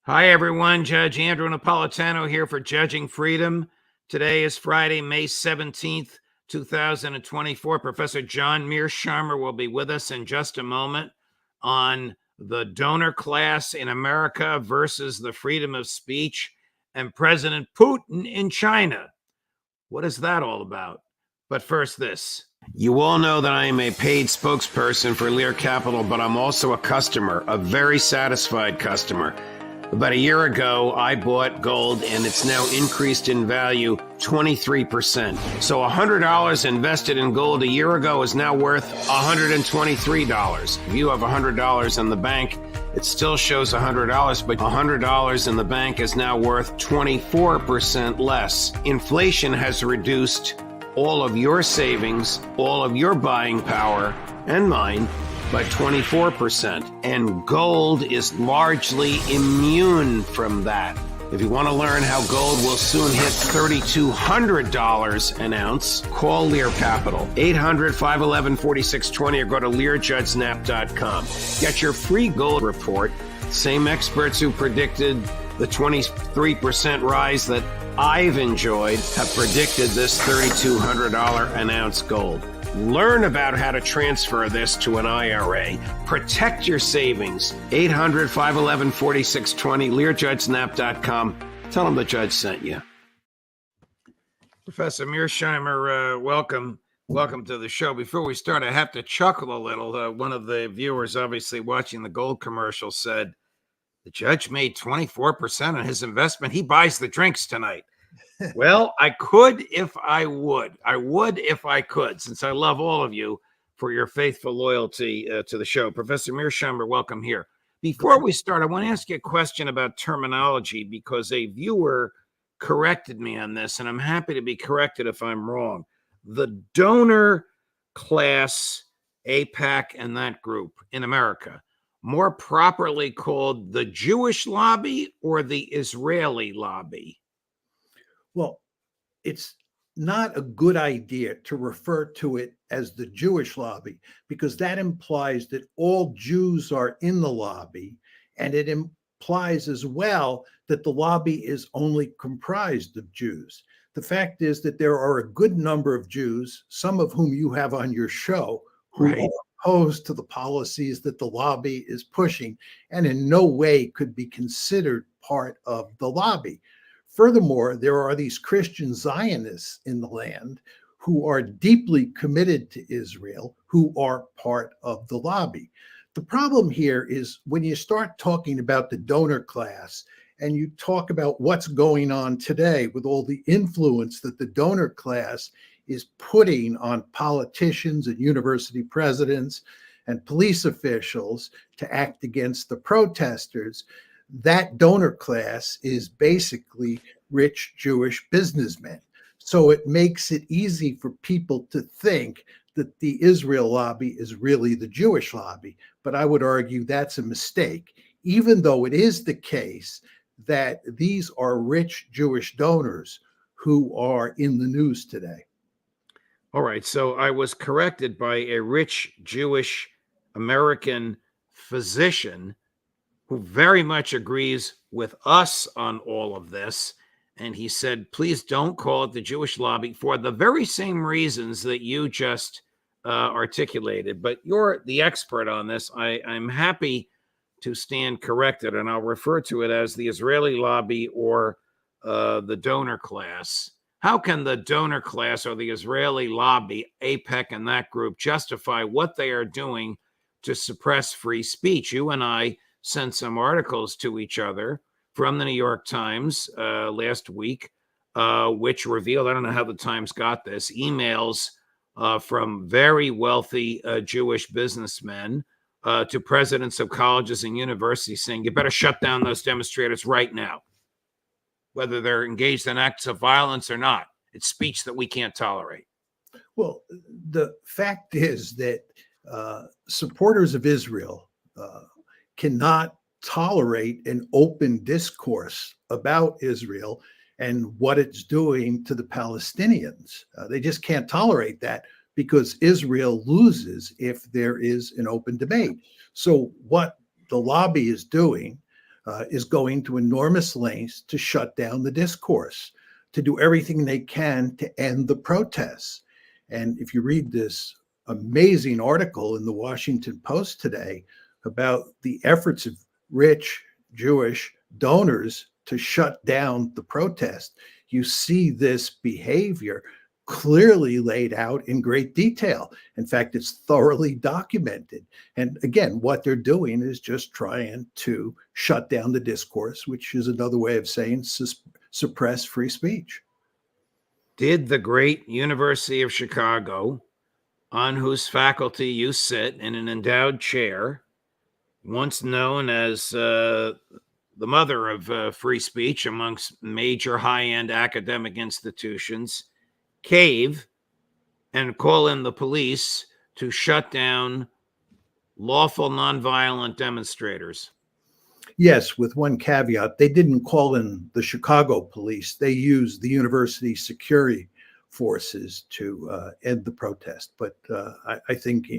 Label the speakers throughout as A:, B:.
A: Hi, everyone. Judge Andrew Napolitano here for Judging Freedom. Today is Friday, May 17th, 2024. Professor John Mearsheimer will be with us in just a moment on the donor class in America versus the freedom of speech and President Putin in China. What is that all about? But first, this. You all know that I am a paid spokesperson for Lear Capital, but I'm also a customer, a very satisfied customer. About a year ago, I bought gold and it's now increased in value 23%. So $100 invested in gold a year ago is now worth $123. If you have $100 in the bank, it still shows $100, but $100 in the bank is now worth 24% less. Inflation has reduced all of your savings, all of your buying power, and mine, by 24%, and gold is largely immune from that. If you want to learn how gold will soon hit $3,200 an ounce, call Lear Capital, 800-511-4620, or go to LearJudgeSnap.com. Get your free gold report. Same experts who predicted the 23% rise that I've enjoyed have predicted this $3,200 an ounce gold. Learn about how to transfer this to an IRA. Protect your savings. 800-511-4620, LearJudgeSnap.com. Tell them the judge sent you. Professor Mearsheimer, welcome. Welcome to the show. Before we start, I have to chuckle a little. One of the viewers, obviously watching the gold commercial, said, the judge made 24% on his investment. He buys the drinks tonight. Well, I could if I would. I would if I could, since I love all of you for your faithful loyalty to the show. Professor Mearsheimer, welcome here. Before we start, I want to ask you a question about terminology because a viewer corrected me on this, and I'm happy to be corrected if I'm wrong. The donor class, AIPAC, and that group in America, more properly called the Jewish lobby or the Israeli lobby?
B: Well, it's not a good idea to refer to it as the Jewish lobby because that implies that all Jews are in the lobby, and it implies as well that the lobby is only comprised of Jews. The fact is that there are a good number of Jews, some of whom you have on your show, who are opposed to the policies that the lobby is pushing and in no way could be considered part of the lobby. Furthermore, there are these Christian Zionists in the land who are deeply committed to Israel, who are part of the lobby. The problem here is when you start talking about the donor class and you talk about what's going on today with all the influence that the donor class is putting on politicians and university presidents and police officials to act against the protesters, that donor class is basically rich Jewish businessmen. So it makes it easy for people to think that the Israel lobby is really the Jewish lobby. But I would argue that's a mistake, even though it is the case that these are rich Jewish donors who are in the news today.
A: All right. So I was corrected by a rich Jewish American physician who very much agrees with us on all of this. And he said, please don't call it the Jewish lobby for the very same reasons that you just articulated. But you're the expert on this. I'm happy to stand corrected, and I'll refer to it as the Israeli lobby or the donor class. How can the donor class or the Israeli lobby, AIPAC and that group, justify what they are doing to suppress free speech? You and I sent some articles to each other from the New York Times last week, which revealed, I don't know how the Times got this, emails from very wealthy Jewish businessmen to presidents of colleges and universities saying, you better shut down those demonstrators right now, whether they're engaged in acts of violence or not. It's speech that we can't tolerate.
B: Well, the fact is that supporters of Israel cannot tolerate an open discourse about Israel and what it's doing to the Palestinians. They just can't tolerate that because Israel loses if there is an open debate. So what the lobby is doing is going to enormous lengths to shut down the discourse, to do everything they can to end the protests. And if you read this amazing article in the Washington Post today about the efforts of rich Jewish donors to shut down the protest, you see this behavior clearly laid out in great detail. In fact, it's thoroughly documented. And again, what they're doing is just trying to shut down the discourse, which is another way of saying suppress free speech.
A: Did the great University of Chicago, on whose faculty you sit in an endowed chair, once known as the mother of free speech amongst major high-end academic institutions, cave and call in the police to shut down lawful nonviolent demonstrators?
B: Yes, with one caveat, they didn't call in the Chicago police. They used the university security forces to end the protest. But I think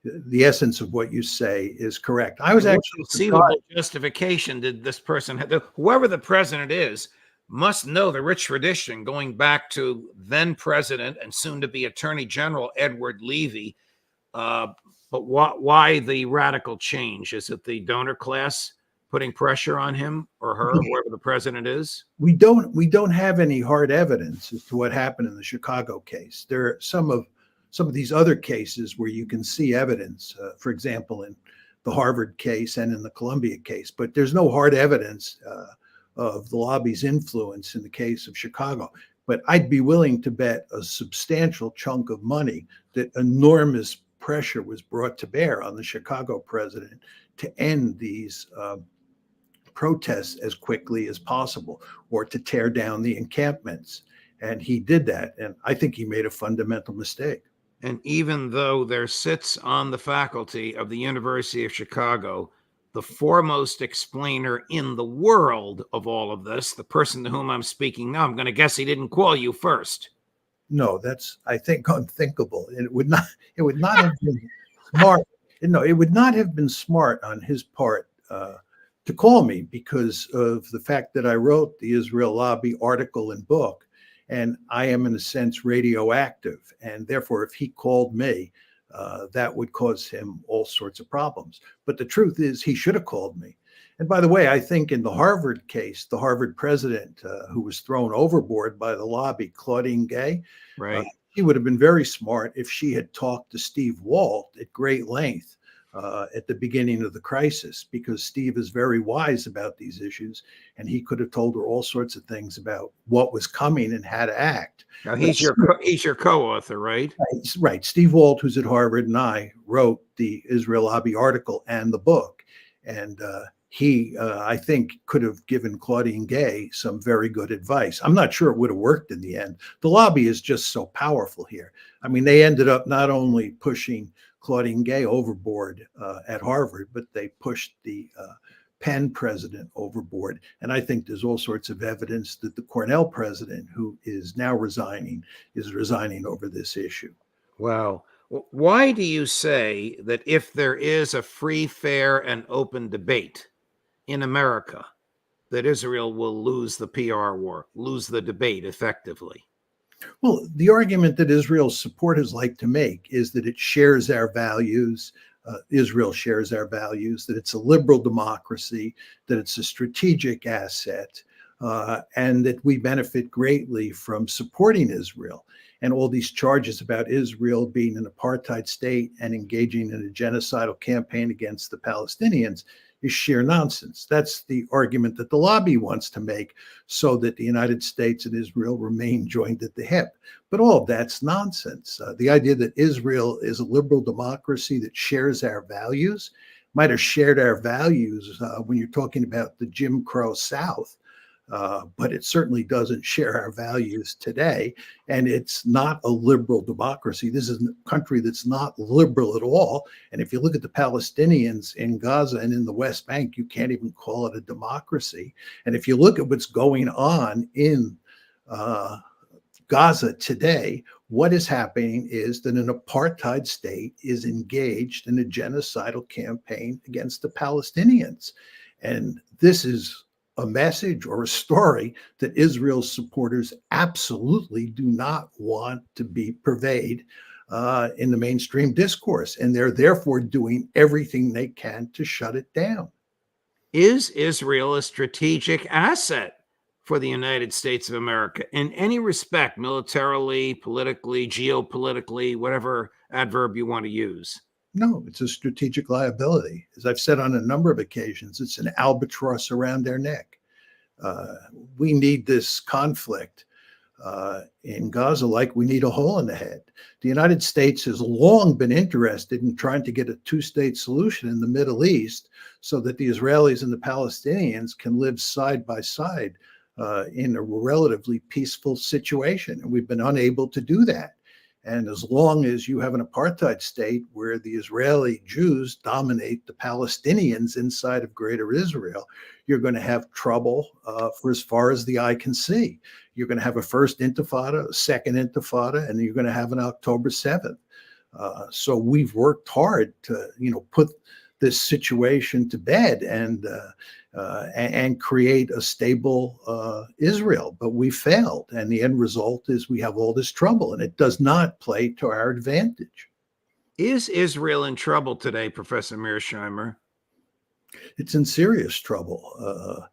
B: the essence of what you say is correct. I was
A: What
B: actually
A: conceivable
B: surprised.
A: justification did this person have? Whoever the president is must know the rich tradition going back to then president and soon to be attorney general Edward Levy. But why the radical change? Is it the donor class putting pressure on him or her, whoever the president is?
B: We don't have any hard evidence as to what happened in the Chicago case. There are some of these other cases where you can see evidence, for example, in the Harvard case and in the Columbia case, but there's no hard evidence of the lobby's influence in the case of Chicago. But I'd be willing to bet a substantial chunk of money that enormous pressure was brought to bear on the Chicago president to end these protests as quickly as possible or to tear down the encampments. And he did that. And I think he made a fundamental mistake.
A: And even though there sits on the faculty of the University of Chicago the foremost explainer in the world of all of this, the person to whom I'm speaking now, I'm going to guess he didn't call you first.
B: No, that's, I think, unthinkable. And it would not have been smart. No, it would not have been smart on his part to call me because of the fact that I wrote the Israel Lobby article and book, and I am in a sense radioactive. And therefore, if he called me, that would cause him all sorts of problems. But the truth is he should have called me. And by the way, I think in the Harvard case, the Harvard president who was thrown overboard by the lobby, Claudine Gay,
A: right?
B: He would have been very smart if she had talked to Steve Walt at great length at the beginning of the crisis, because Steve is very wise about these issues, and he could have told her all sorts of things about what was coming and how to act.
A: Now he's your co-author, right?
B: Right. Steve Walt, who's at Harvard, and I wrote the Israel Lobby article and the book, and he, I think, could have given Claudine Gay some very good advice. I'm not sure it would have worked in the end. The lobby is just so powerful here. I mean, they ended up not only pushing Claudine Gay overboard at Harvard, but they pushed the Penn president overboard. And I think there's all sorts of evidence that the Cornell president, who is now resigning, is resigning over this issue.
A: Wow. Why do you say that if there is a free, fair, and open debate in America, that Israel will lose the PR war, lose the debate effectively?
B: Well, the argument that Israel's supporters like to make is that it shares our values. Israel shares our values, that it's a liberal democracy, that it's a strategic asset, and that we benefit greatly from supporting Israel. And all these charges about Israel being an apartheid state and engaging in a genocidal campaign against the Palestinians is sheer nonsense. That's the argument that the lobby wants to make so that the United States and Israel remain joined at the hip. But all of that's nonsense. The idea that Israel is a liberal democracy that shares our values, might have shared our values when you're talking about the Jim Crow South, but it certainly doesn't share our values today. And it's not a liberal democracy. This is a country that's not liberal at all. And if you look at the Palestinians in Gaza and in the West Bank, you can't even call it a democracy. And if you look at what's going on in Gaza today, what is happening is that an apartheid state is engaged in a genocidal campaign against the Palestinians. And this is a message or a story that Israel's supporters absolutely do not want to be pervade in the mainstream discourse. And they're therefore doing everything they can to shut it down.
A: Is Israel a strategic asset for the United States of America in any respect, militarily, politically, geopolitically, whatever adverb you want to use?
B: No, it's a strategic liability. As I've said on a number of occasions, it's an albatross around their neck. Uh, we need this conflict in Gaza like we need a hole in the head. The United States has long been interested in trying to get a two-state solution in the Middle East so that the Israelis and the Palestinians can live side by side in a relatively peaceful situation. And we've been unable to do that. And as long as you have an apartheid state where the Israeli Jews dominate the Palestinians inside of Greater Israel, you're going to have trouble for as far as the eye can see. You're going to have a first intifada, a second intifada, and you're going to have an October 7th. So we've worked hard to, put this situation to bed and create a stable Israel, but we failed. And the end result is we have all this trouble, and it does not play to our advantage.
A: Is Israel in trouble today, Professor Mearsheimer?
B: It's in serious trouble.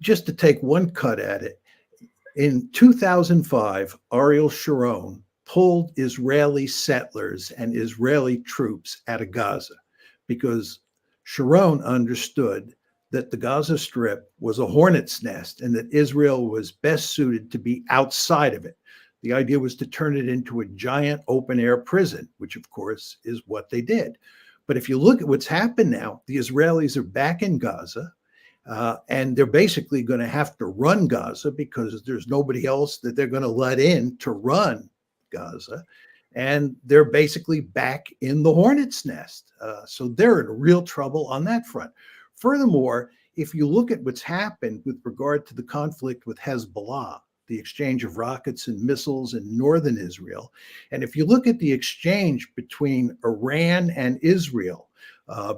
B: Just to take one cut at it, in 2005, Ariel Sharon pulled Israeli settlers and Israeli troops out of Gaza because Sharon understood that the Gaza Strip was a hornet's nest and that Israel was best suited to be outside of it. The idea was to turn it into a giant open air prison, which of course is what they did. But if you look at what's happened now, the Israelis are back in Gaza. And they're basically going to have to run Gaza because there's nobody else that they're going to let in to run Gaza. And they're basically back in the hornet's nest. So they're in real trouble on that front. Furthermore, if you look at what's happened with regard to the conflict with Hezbollah, the exchange of rockets and missiles in northern Israel, and if you look at the exchange between Iran and Israel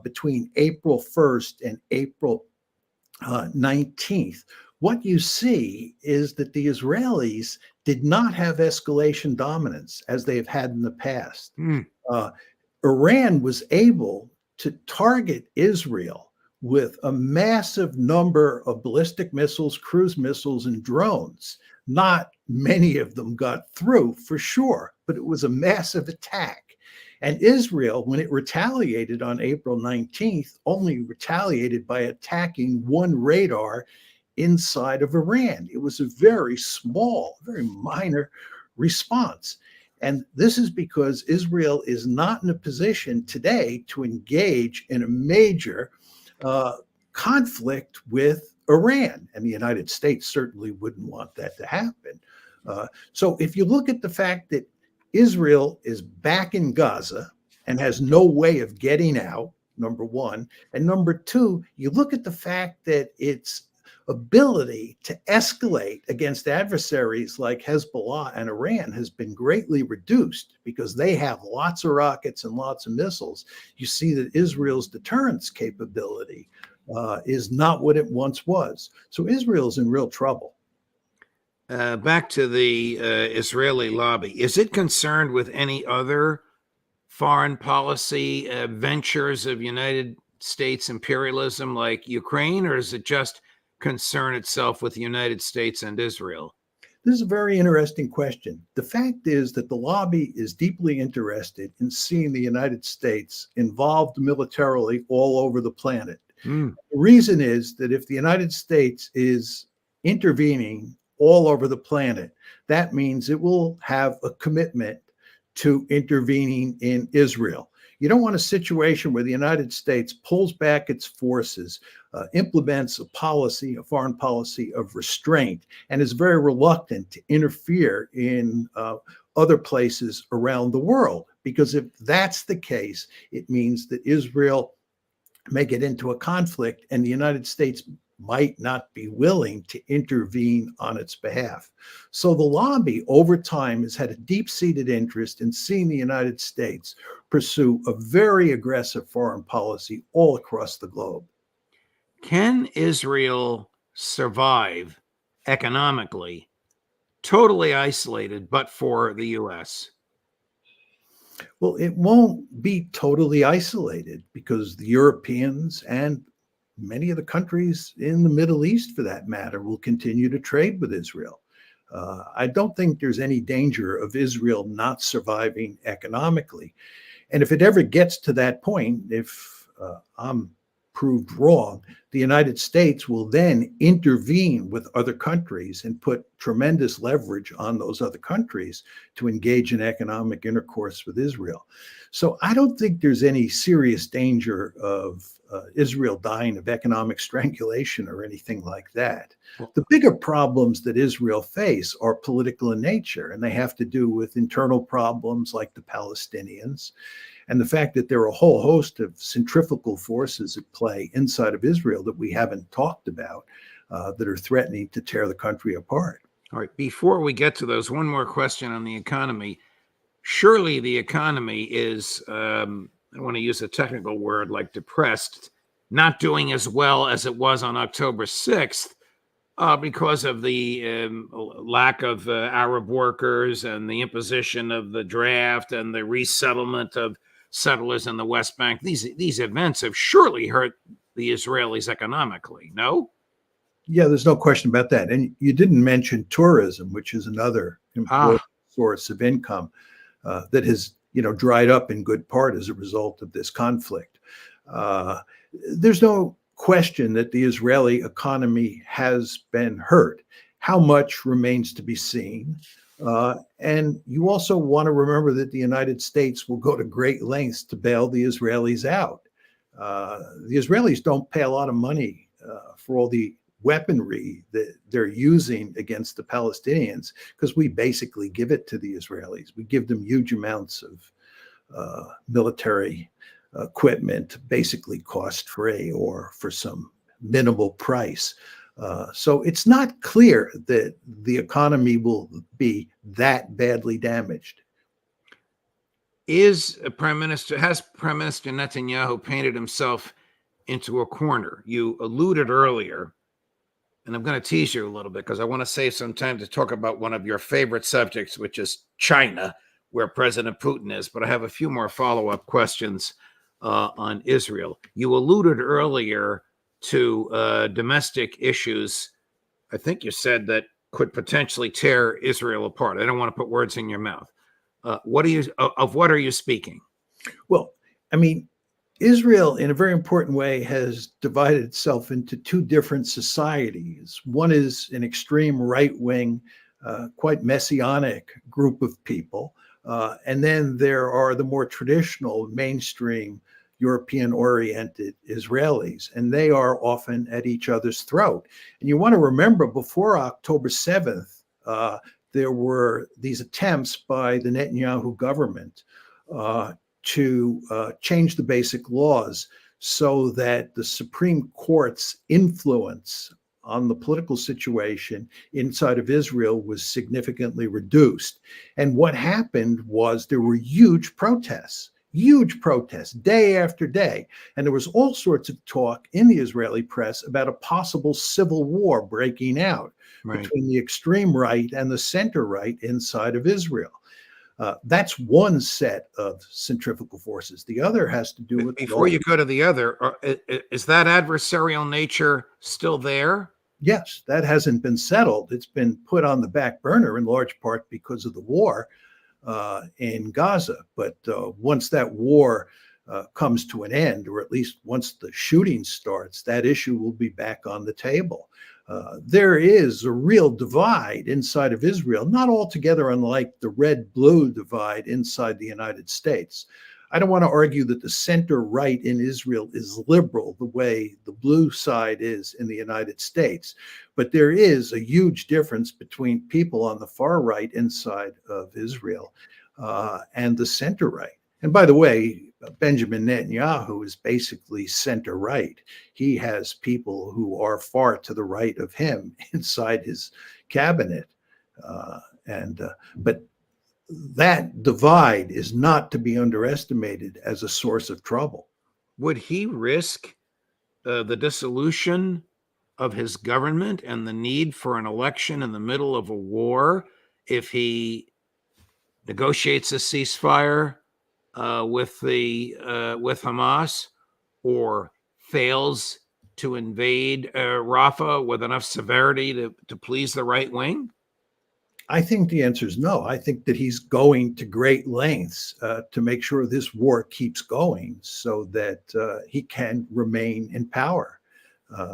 B: between April 1st and April 19th, what you see is that the Israelis did not have escalation dominance as they have had in the past. Iran was able to target Israel with a massive number of ballistic missiles, cruise missiles, and drones. Not many of them got through for sure, but it was a massive attack. And Israel, when it retaliated on April 19th, only retaliated by attacking one radar inside of Iran. It was a very small, very minor response. And this is because Israel is not in a position today to engage in a major conflict with Iran. And the United States certainly wouldn't want that to happen. So if you look at the fact that Israel is back in Gaza and has no way of getting out, number one. And number two, you look at the fact that its ability to escalate against adversaries like Hezbollah and Iran has been greatly reduced because they have lots of rockets and lots of missiles. You see that Israel's deterrence capability is not what it once was. So Israel's in real trouble.
A: Back to the Israeli lobby. Is it concerned with any other foreign policy ventures of United States imperialism like Ukraine, or is it just concern itself with the United States and Israel?
B: This is a very interesting question. The fact is that the lobby is deeply interested in seeing the United States involved militarily all over the planet. The reason is that if the United States is intervening all over the planet, that means it will have a commitment to intervening in Israel. You don't want a situation where the United States pulls back its forces, implements a policy, a foreign policy of restraint, and is very reluctant to interfere in other places around the world. Because if that's the case, it means that Israel may get into a conflict and the United States might not be willing to intervene on its behalf. So the lobby over time has had a deep-seated interest in seeing the United States pursue a very aggressive foreign policy all across the globe.
A: Can Israel survive economically, totally isolated, but for the U.S.?
B: Well, it won't be totally isolated because the Europeans and many of the countries in the Middle East, for that matter, will continue to trade with Israel. I don't think there's any danger of Israel not surviving economically. And if it ever gets to that point, if I'm proved wrong, the United States will then intervene with other countries and put tremendous leverage on those other countries to engage in economic intercourse with Israel. So I don't think there's any serious danger of Israel dying of economic strangulation or anything like that. The bigger problems that Israel face are political in nature, and they have to do with internal problems like the Palestinians and the fact that there are a whole host of centrifugal forces at play inside of Israel that we haven't talked about that are threatening to tear the country apart.
A: All right. Before we get to those, one more question on the economy. Surely the economy is, I want to use a technical word like depressed, not doing as well as it was on October 6th because of the lack of Arab workers and the imposition of the draft and the resettlement of settlers in the West Bank. These events have surely hurt the Israelis economically, no?
B: Yeah, there's no question about that. And you didn't mention tourism, which is another important source of income that has, dried up in good part as a result of this conflict. There's no question that the Israeli economy has been hurt. How much remains to be seen. And you also want to remember that the United States will go to great lengths to bail the Israelis out. The Israelis don't pay a lot of money for all the weaponry that they're using against the Palestinians because we basically give it to the Israelis. We give them huge amounts of military equipment, basically cost free or for some minimal price. So it's not clear that the economy will be that badly damaged.
A: Has Prime Minister Netanyahu painted himself into a corner? You alluded earlier, and I'm going to tease you a little bit because I want to save some time to talk about one of your favorite subjects, which is China, where President Putin is. But I have a few more follow-up questions on Israel. You alluded earlier to domestic issues. I think you said that could potentially tear Israel apart. I don't want to put words in your mouth. What are you speaking?
B: Well, I mean, Israel, in a very important way, has divided itself into two different societies. One is an extreme right-wing, quite messianic group of people. And then there are the more traditional, mainstream, European-oriented Israelis, and they are often at each other's throat. And you want to remember, before October 7th, there were these attempts by the Netanyahu government to change the basic laws so that the Supreme Court's influence on the political situation inside of Israel was significantly reduced. And what happened was there were huge protests day after day. And there was all sorts of talk in the Israeli press about a possible civil war breaking out between the extreme right and the center right inside of Israel. That's one set of centrifugal forces. The other has to do with...
A: Before you go to the other, is that adversarial nature still there?
B: Yes, that hasn't been settled. It's been put on the back burner in large part because of the war in Gaza. But once that war comes to an end, or at least once the shooting starts, that issue will be back on the table. There is a real divide inside of Israel, not altogether unlike the red-blue divide inside the United States. I don't want to argue that the center right in Israel is liberal the way the blue side is in the United States. But there is a huge difference between people on the far right inside of Israel and the center right. And by the way, Benjamin Netanyahu is basically center right. He has people who are far to the right of him inside his cabinet. But that divide is not to be underestimated as a source of trouble.
A: Would he risk the dissolution of his government and the need for an election in the middle of a war if he negotiates a ceasefire with Hamas, or fails to invade Rafah with enough severity to please the right wing?
B: I think the answer is no. I think that he's going to great lengths to make sure this war keeps going so that he can remain in power.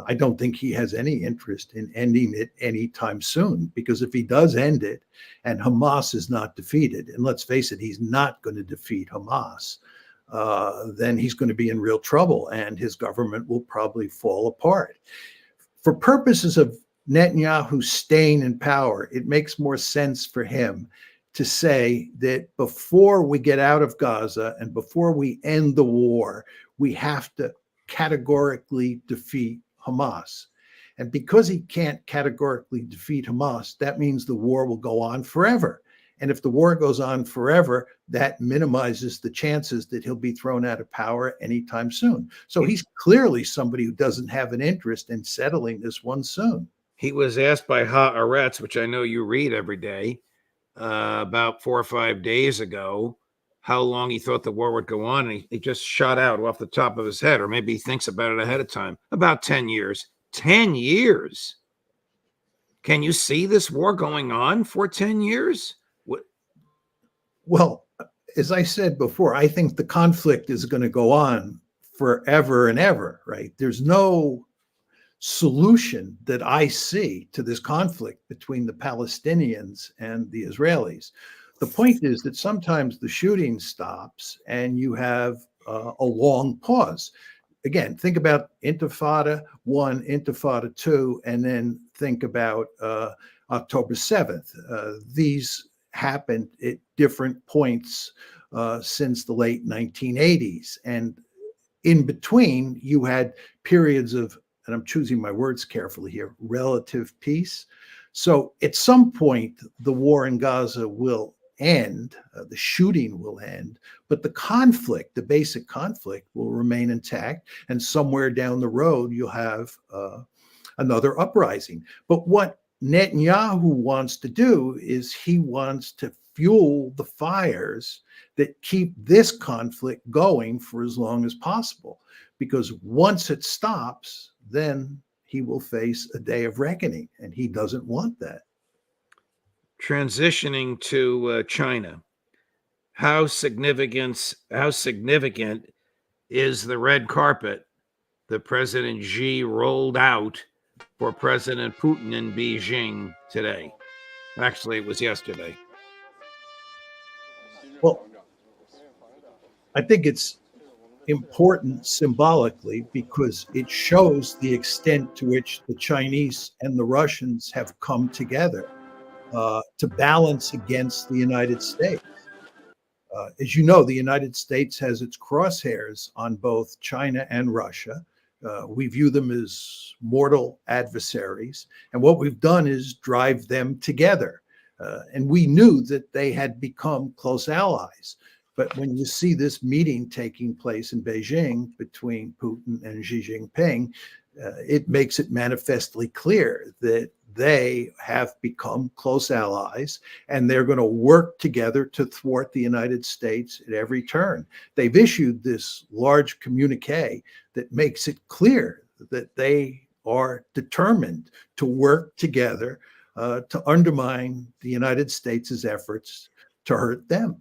B: I don't think he has any interest in ending it anytime soon, because if he does end it and Hamas is not defeated, and let's face it, he's not going to defeat Hamas, then he's going to be in real trouble and his government will probably fall apart. For purposes of Netanyahu staying in power, it makes more sense for him to say that before we get out of Gaza and before we end the war, we have to categorically defeat Hamas. And because he can't categorically defeat Hamas, that means the war will go on forever. And if the war goes on forever, that minimizes the chances that he'll be thrown out of power anytime soon. So he's clearly somebody who doesn't have an interest in settling this one soon.
A: He was asked by Haaretz, which I know you read every day, about 4 or 5 days ago, how long he thought the war would go on. And he just shot out off the top of his head, or maybe he thinks about it ahead of time, about 10 years. 10 years. Can you see this war going on for 10 years?
B: Well, as I said before, I think the conflict is going to go on forever and ever, right? There's no solution that I see to this conflict between the Palestinians and the Israelis. The point is that sometimes the shooting stops and you have a long pause. Again, think about Intifada 1, Intifada 2, and then think about October 7th. These happened at different points since the late 1980s. And in between, you had periods of, and I'm choosing my words carefully here, relative peace. So at some point, the war in Gaza will end, the shooting will end, but the conflict, the basic conflict, will remain intact. And somewhere down the road, you'll have another uprising. But what Netanyahu wants to do is he wants to fuel the fires that keep this conflict going for as long as possible. Because once it stops, then he will face a day of reckoning, and he doesn't want that.
A: Transitioning to China, how significant is the red carpet that President Xi rolled out for President Putin in Beijing today? Actually, it was yesterday.
B: Well, I think it's important symbolically because it shows the extent to which the Chinese and the Russians have come together to balance against the United States. As you know, the United States has its crosshairs on both China and Russia. We view them as mortal adversaries. And what we've done is drive them together. And we knew that they had become close allies. But when you see this meeting taking place in Beijing between Putin and Xi Jinping, it makes it manifestly clear that they have become close allies and they're going to work together to thwart the United States at every turn. They've issued this large communique that makes it clear that they are determined to work together to undermine the United States' efforts to hurt them.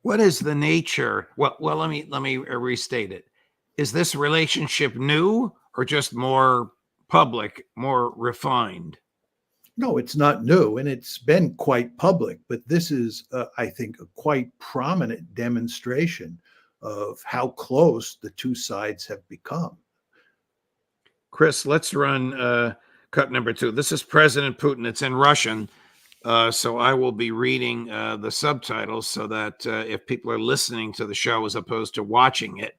A: What is the nature? Well, let me restate it. Is this relationship new or just more public, more refined?
B: No, it's not new, and it's been quite public, but this is, I think, a quite prominent demonstration of how close the two sides have become.
A: Chris, let's run cut number 2. This is President Putin. It's in Russian, so I will be reading the subtitles so that if people are listening to the show as opposed to watching it,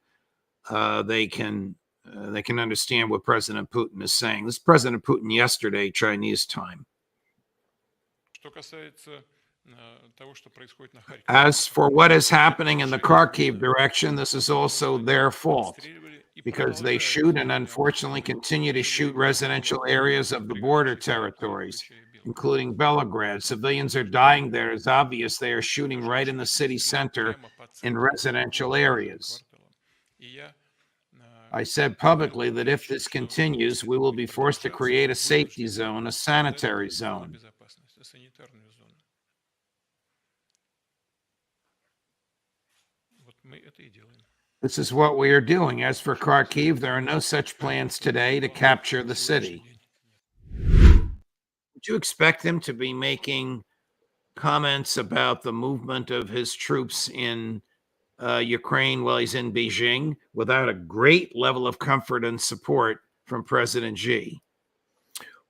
A: they can understand what President Putin is saying. This is President Putin yesterday, Chinese time.
C: Что касается
A: As for what is happening in the Kharkiv direction, this is also their fault because they shoot and unfortunately continue to shoot residential areas of the border territories, including Belgrade. Civilians are dying there. It's obvious they are shooting right in the city center in residential areas. I said publicly that if this continues, we will be forced to create a safety zone, a sanitary zone. This is what we are doing. As for Kharkiv, there are no such plans today to capture the city. Would you expect him to be making comments about the movement of his troops in Ukraine while he's in Beijing without a great level of comfort and support from President Xi?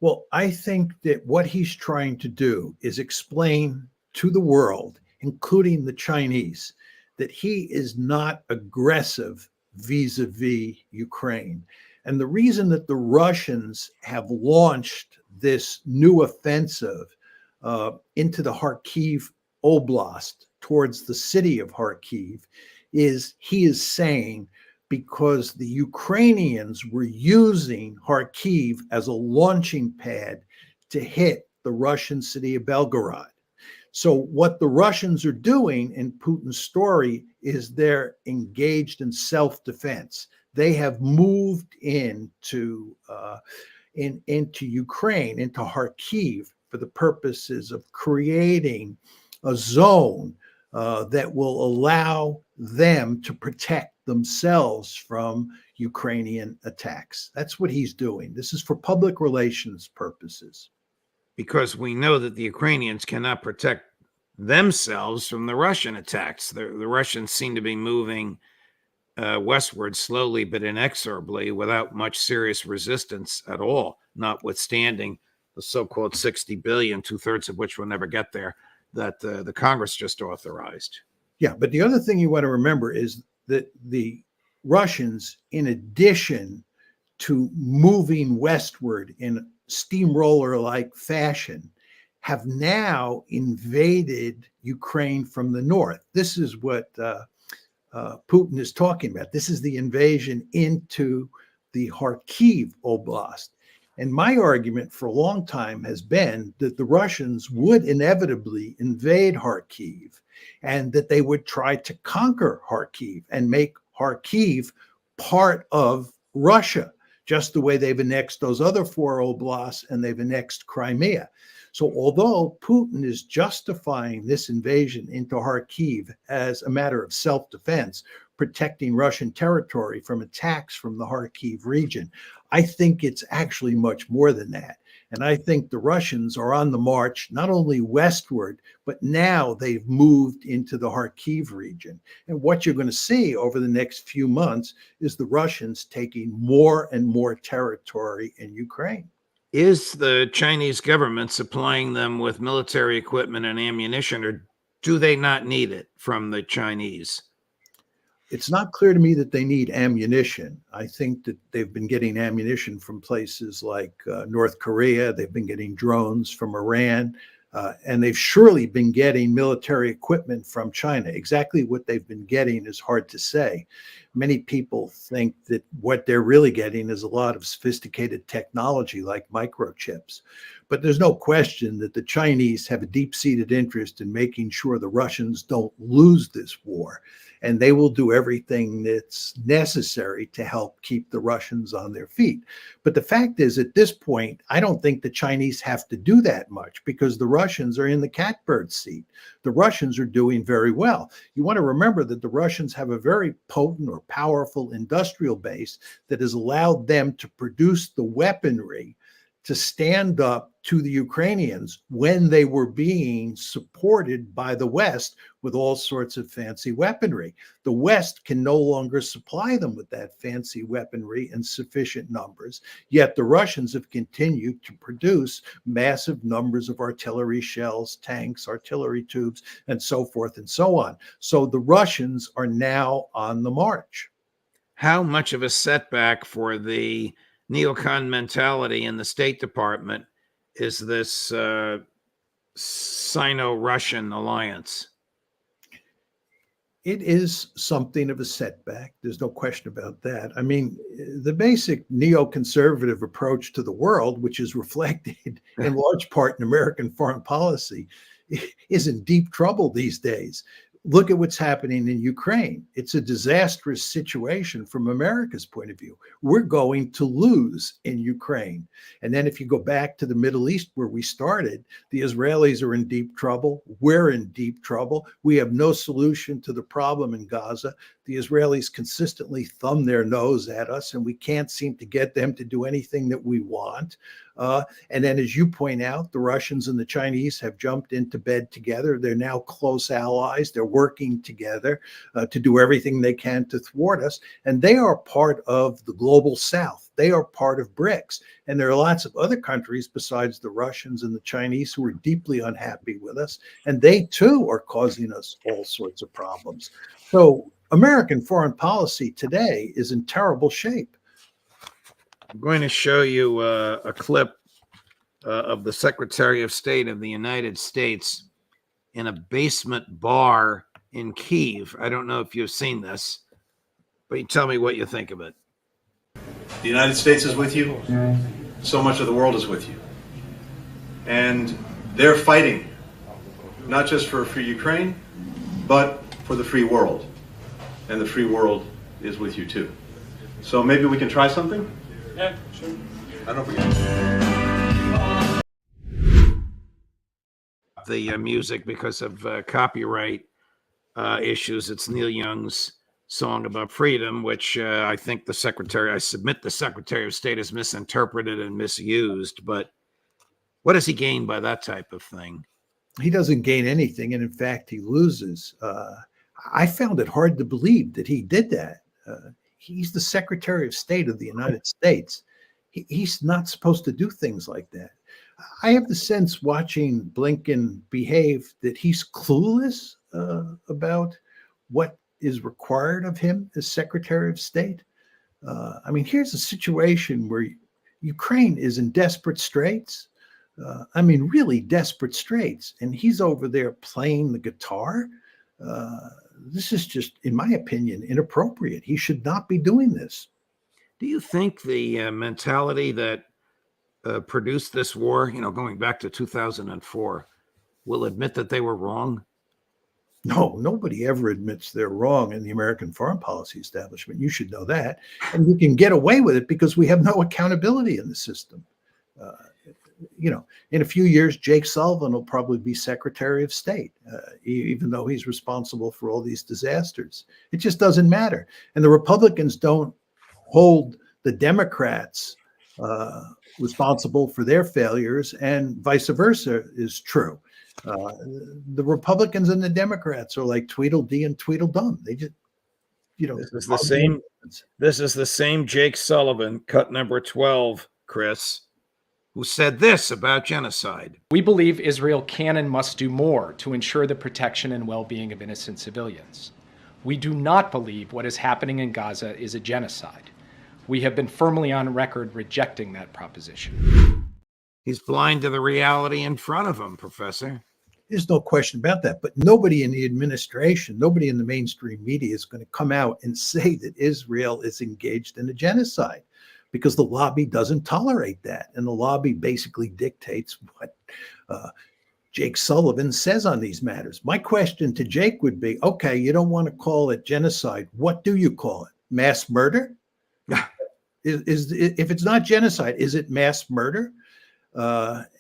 B: Well, I think that what he's trying to do is explain to the world, including the Chinese, that he is not aggressive vis-a-vis Ukraine. And the reason that the Russians have launched this new offensive into the Kharkiv Oblast towards the city of Kharkiv is he is saying because the Ukrainians were using Kharkiv as a launching pad to hit the Russian city of Belgorod. So what the Russians are doing in Putin's story is they're engaged in self-defense. They have moved into Ukraine, into Kharkiv, for the purposes of creating a zone that will allow them to protect themselves from Ukrainian attacks. That's what he's doing. This is for public relations purposes.
A: Because we know that the Ukrainians cannot protect themselves from the Russian attacks. The Russians seem to be moving westward slowly but inexorably without much serious resistance at all, notwithstanding the so-called 60 billion, 2/3 of which will never get there, that the Congress just authorized.
B: Yeah, but the other thing you want to remember is that the Russians, in addition to moving westward in steamroller-like fashion, have now invaded Ukraine from the north. This is what Putin is talking about. This is the invasion into the Kharkiv Oblast. And my argument for a long time has been that the Russians would inevitably invade Kharkiv and that they would try to conquer Kharkiv and make Kharkiv part of Russia, just the way they've annexed those other 4 oblasts and they've annexed Crimea. So although Putin is justifying this invasion into Kharkiv as a matter of self-defense, protecting Russian territory from attacks from the Kharkiv region, I think it's actually much more than that. And I think the Russians are on the march, not only westward, but now they've moved into the Kharkiv region. And what you're going to see over the next few months is the Russians taking more and more territory in Ukraine.
A: Is the Chinese government supplying them with military equipment and ammunition, or do they not need it from the Chinese?
B: It's not clear to me that they need ammunition. I think that they've been getting ammunition from places like North Korea. They've been getting drones from Iran. And they've surely been getting military equipment from China. Exactly what they've been getting is hard to say. Many people think that what they're really getting is a lot of sophisticated technology like microchips. But there's no question that the Chinese have a deep-seated interest in making sure the Russians don't lose this war. And they will do everything that's necessary to help keep the Russians on their feet. But the fact is, at this point, I don't think the Chinese have to do that much because the Russians are in the catbird seat. The Russians are doing very well. You want to remember that the Russians have a very potent or powerful industrial base that has allowed them to produce the weaponry to stand up to the Ukrainians when they were being supported by the West with all sorts of fancy weaponry. The West can no longer supply them with that fancy weaponry in sufficient numbers, yet the Russians have continued to produce massive numbers of artillery shells, tanks, artillery tubes, and so forth and so on. So the Russians are now on the march.
A: How much of a setback for the neocon mentality in the State Department is this Sino-Russian alliance?
B: It is something of a setback. There's no question about that. I mean, the basic neoconservative approach to the world, which is reflected in large part in American foreign policy, is in deep trouble these days. Look at what's happening in Ukraine. It's a disastrous situation from America's point of view. We're going to lose in Ukraine. And then if you go back to the Middle East where we started, the Israelis are in deep trouble. We're in deep trouble. We have no solution to the problem in Gaza. The Israelis consistently thumb their nose at us, and we can't seem to get them to do anything that we want. And then, as you point out, the Russians and the Chinese have jumped into bed together. They're now close allies. They're working together to do everything they can to thwart us. And they are part of the global South. They are part of BRICS. And there are lots of other countries besides the Russians and the Chinese who are deeply unhappy with us. And they, too, are causing us all sorts of problems. So American foreign policy today is in terrible shape.
A: I'm going to show you a clip of the Secretary of State of the United States in a basement bar in Kyiv. I don't know if you've seen this, but you tell me what you think of it.
C: The United States is with you. So much of the world is with you. And they're fighting, not just for a free Ukraine, but for the free world. And the free world is with you too. So maybe we can try something?
D: Yeah, sure.
C: I don't know if we can.
A: The music because of copyright issues. It's Neil Young's song about freedom, which I submit the Secretary of State has misinterpreted and misused. But what does he gain by that type of thing?
B: He doesn't gain anything, and in fact, he loses. I found it hard to believe that he did that. He's the Secretary of State of the United States. He's not supposed to do things like that. I have the sense watching Blinken behave that he's clueless about what is required of him as Secretary of State. I mean, here's a situation where Ukraine is in desperate straits. Really desperate straits. And he's over there playing the guitar. This is just, in my opinion, inappropriate. He should not be doing this.
A: Do you think the mentality that produced this war, going back to 2004, will admit that they were wrong?
B: No, nobody ever admits they're wrong in the American foreign policy establishment. You should know that. And we can get away with it because we have no accountability in the system. In a few years, Jake Sullivan will probably be Secretary of State, even though he's responsible for all these disasters. It just doesn't matter. And the Republicans don't hold the Democrats responsible for their failures, and vice versa is true. The Republicans and the Democrats are like Tweedledee and Tweedledum. They just,
A: This is the same Jake Sullivan, cut number 12, Chris, who said this about genocide.
D: We believe Israel can and must do more to ensure the protection and well-being of innocent civilians. We do not believe what is happening in Gaza is a genocide. We have been firmly on record rejecting that proposition.
A: He's blind to the reality in front of him, Professor.
B: There's no question about that. But nobody in the administration, nobody in the mainstream media is going to come out and say that Israel is engaged in a genocide, because the lobby doesn't tolerate that. And the lobby basically dictates what Jake Sullivan says on these matters. My question to Jake would be, okay, you don't want to call it genocide. What do you call it? Mass murder? If it's not genocide, is it mass murder?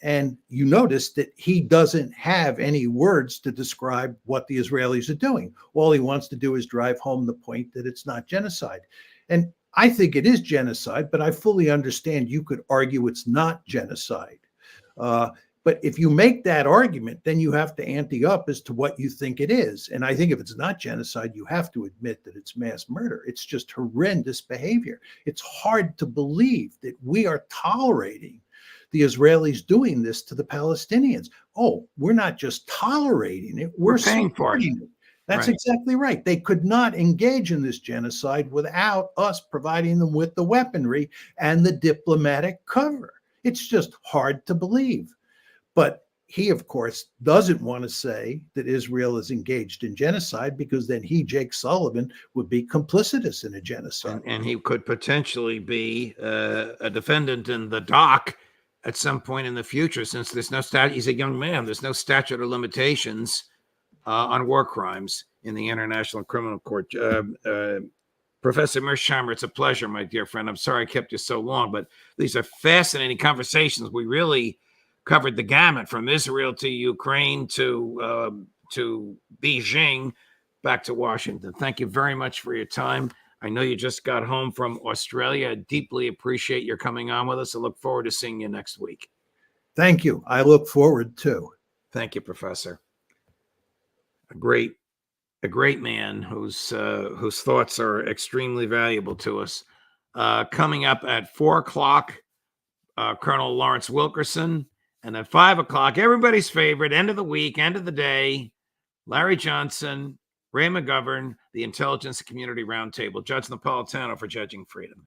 B: And you notice that he doesn't have any words to describe what the Israelis are doing. All he wants to do is drive home the point that it's not genocide. And I think it is genocide, but I fully understand you could argue it's not genocide. But if you make that argument, then you have to ante up as to what you think it is. And I think if it's not genocide, you have to admit that it's mass murder. It's just horrendous behavior. It's hard to believe that we are tolerating the Israelis doing this to the Palestinians. Oh, we're not just tolerating it, we're
A: paying for it.
B: That's right. Exactly right. They could not engage in this genocide without us providing them with the weaponry and the diplomatic cover. It's just hard to believe. But he, of course, doesn't want to say that Israel is engaged in genocide, because then he, Jake Sullivan, would be complicitous in a genocide.
A: And he could potentially be a defendant in the dock at some point in the future, since there's no he's a young man. There's no statute of limitations on war crimes in the International Criminal Court. Professor Mearsheimer, it's a pleasure, my dear friend. I'm sorry I kept you so long, but these are fascinating conversations. We really covered the gamut from Israel to Ukraine to Beijing, back to Washington. Thank you very much for your time. I know you just got home from Australia. I deeply appreciate your coming on with us. I look forward to seeing you next week.
B: Thank you. I look forward too.
A: Thank you, Professor. A great man whose thoughts are extremely valuable to us. Coming up at 4:00, Colonel Lawrence Wilkerson, and at 5:00, everybody's favorite, end of the week, end of the day, Larry Johnson, Ray McGovern, the Intelligence Community Roundtable. Judge Napolitano for Judging Freedom.